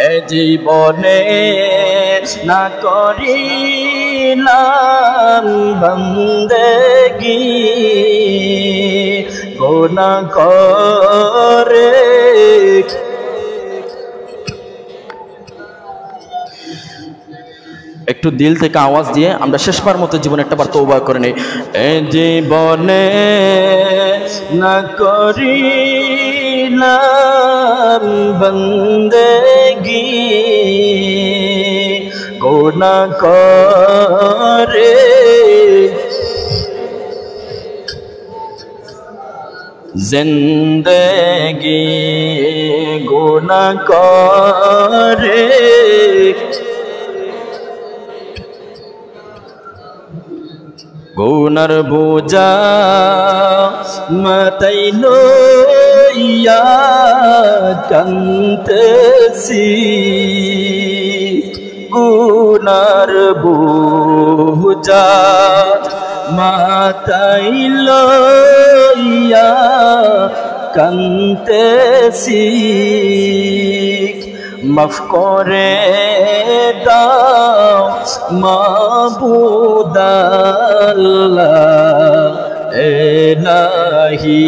এ জীবনে না করিলাম বন্দেগি গুনাহ করে একটু দিল থেকে আওয়াজ দিয়ে আমরা শেষবার মতো জীবনে একটাবার তওবা করে নেই। এ জীবনে না করিলাম বন্দেগি গুনাহ করে জিন্দেগি গুনাহ করে গুনার বোঝা মাথায় লইয়া কান্দেছি গুনার বোঝা মাথায় লইয়া কান্দেছি মাফ করে দাও মাবুদ আল্লাহ ইলাহি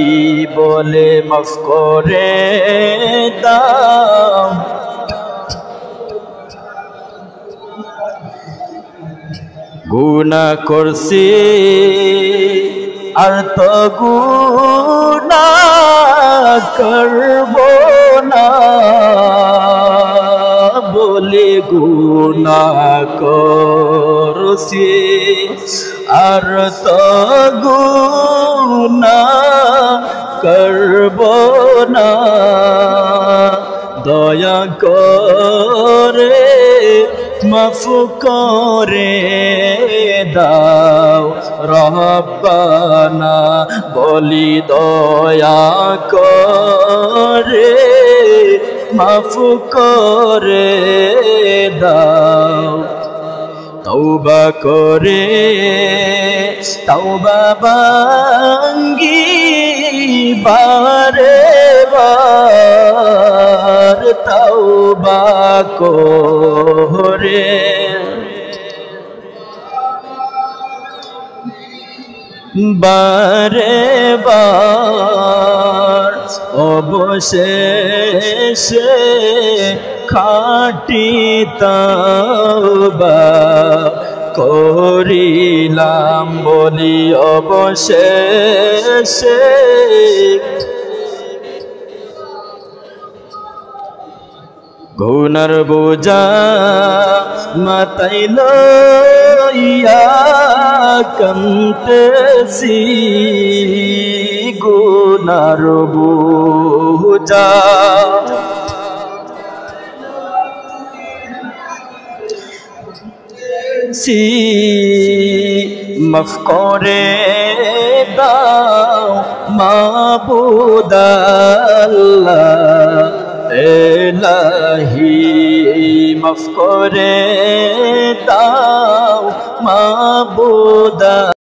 বলে মাফ করে দাও। গুনাহ করছি আর তো গুনাহ করব না বলে গুনাহ করছি আর তো গুনাহ করব না দয়া করে মাফ করে দাও রব্বানা বলি দয়া করে মাফ করে দাও। তওবা করে তওবা ভাঙ্গি বারে বার তওবা করে বারে বার অবশেষে খাঁটি তওবা করিলাম বলি অবশেষে গুনার বোঝা মাথায় লইয়া কান্দেছি গুনার বোঝা মাফ করে দাও মাবুদ আল্লাহ ইলাহি মাফ করে দাও মাবুদ